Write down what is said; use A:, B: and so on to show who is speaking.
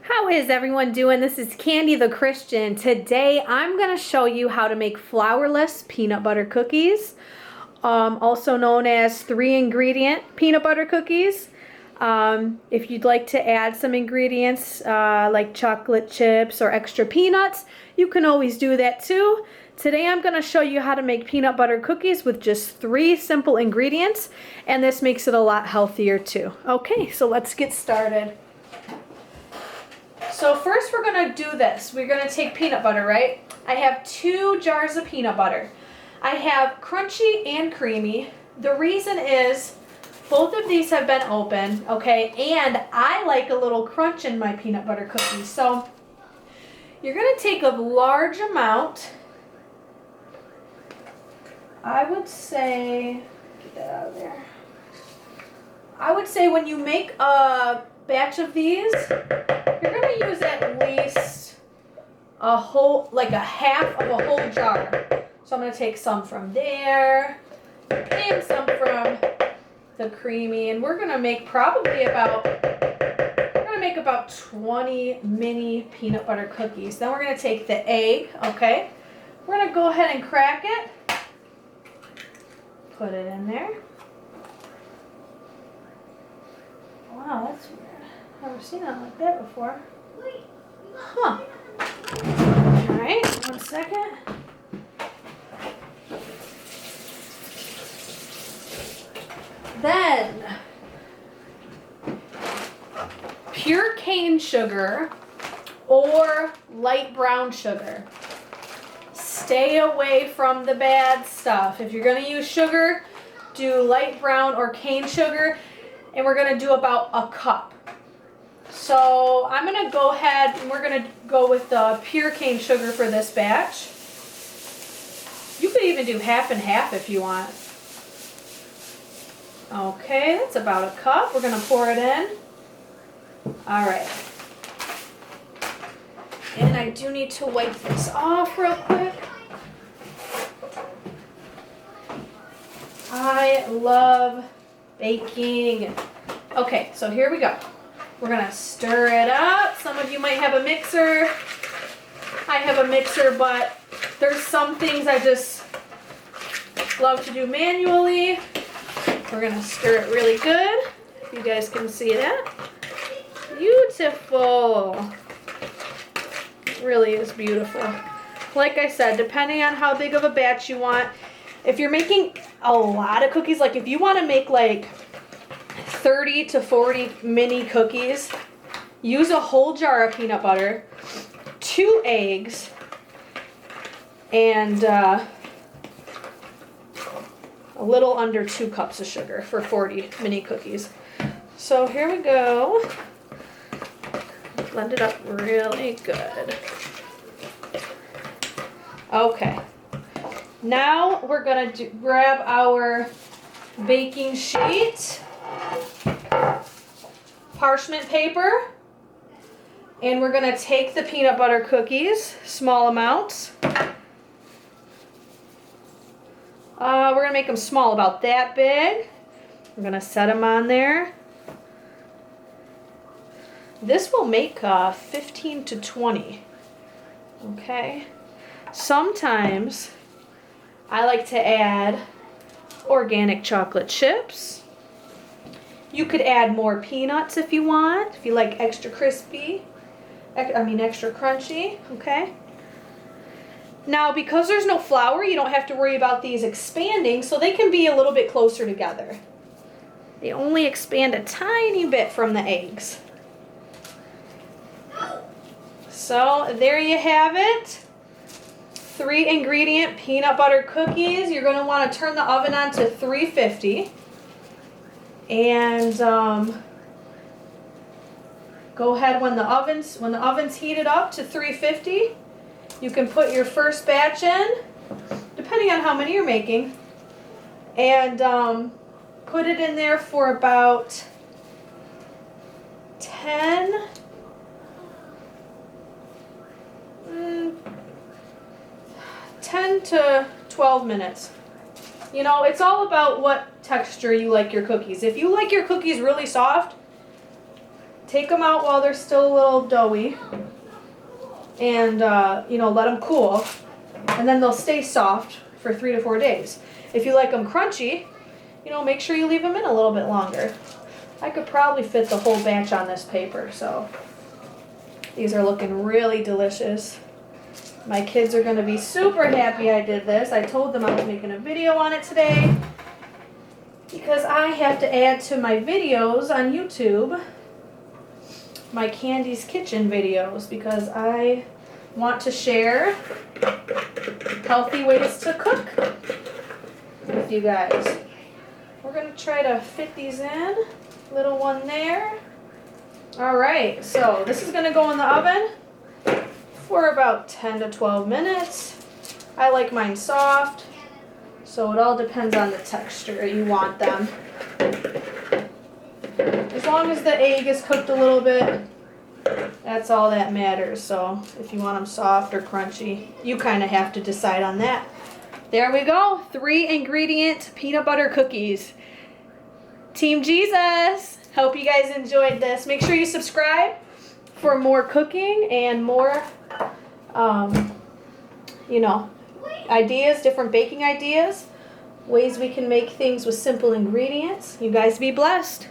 A: How is everyone doing? This is Candy the Christian. Today I'm going to show you how to make flourless peanut butter cookies, also known as 3-ingredient peanut butter cookies. If you'd like to add some ingredients like chocolate chips or extra peanuts, you can always do that too. Today I'm going to show you how to make peanut butter cookies with just 3 simple ingredients, and this makes it a lot healthier too. Okay, so let's get started. So first we're going to do this. We're going to take peanut butter, right? I have 2 jars of peanut butter. I have crunchy and creamy. The reason is both of these have been open, okay? And I like a little crunch in my peanut butter cookies. So you're going to take a large amount. I would say, get that out of there. I would say when you make a batch of these, you're going to use at least a whole, like a half of a whole jar. So I'm going to take some from there and some from the creamy, and we're going to make probably about, 20 mini peanut butter cookies. Then we're going to take the egg, okay? We're going to go ahead and crack it. Put it in there. Wow, that's weird. Never seen it like that before. Huh. Alright, 1 second. Then, pure cane sugar or light brown sugar. Stay away from the bad stuff. If you're going to use sugar, do light brown or cane sugar, and we're going to do about a cup. So I'm going to go ahead and we're going to go with the pure cane sugar for this batch. You could even do half and half if you want. Okay, that's about a cup. We're going to pour it in. All right. And I do need to wipe this off real quick. I love baking. Okay, so here we go. We're gonna stir it up. Some of you might have a mixer. I have a mixer, but there's some things I just love to do manually. We're gonna stir it really good. If you guys can see that. Beautiful. It really is beautiful. Like I said, depending on how big of a batch you want, if you're making a lot of cookies, like if you want to make like 30 to 40 mini cookies, use a whole jar of peanut butter, 2 eggs, and a little under 2 cups of sugar for 40 mini cookies. So here we go. Blend it up really good. Okay. Now we're going to grab our baking sheet, parchment paper, and we're going to take the peanut butter cookies, small amounts. We're going to make them small, about that big. We're going to set them on there. This will make 15 to 20. Okay. Sometimes I like to add organic chocolate chips. You could add more peanuts if you want, if you like extra crispy, extra crunchy, okay? Now, because there's no flour, you don't have to worry about these expanding, so they can be a little bit closer together. They only expand a tiny bit from the eggs. So, there you have it. 3-ingredient peanut butter cookies. You're going to want to turn the oven on to 350. And go ahead when the oven's heated up to 350. You can put your first batch in, depending on how many you're making, and put it in there for about 10 to 12 minutes. You know, it's all about what texture you like your cookies. If you like your cookies really soft, take them out while they're still a little doughy, and you know, let them cool, and then they'll stay soft for 3 to 4 days. If you like them crunchy, you know, make sure you leave them in a little bit longer. I could probably fit the whole batch on this paper, so these are looking really delicious. My kids are going to be super happy I did this. I told them I was making a video on it today because I have to add to my videos on YouTube my Candy's Kitchen videos because I want to share healthy ways to cook with you guys. We're going to try to fit these in. Little one there. Alright, so this is going to go in the oven for about 10 to 12 minutes. I like mine soft, so it all depends on the texture you want them. As long as the egg is cooked a little bit, that's all that matters. So if you want them soft or crunchy, you kind of have to decide on that. There we go, 3 ingredient peanut butter cookies. Team Jesus, hope you guys enjoyed this. Make sure you subscribe for more cooking and more, you know, ideas, different baking ideas, ways we can make things with simple ingredients. You guys be blessed.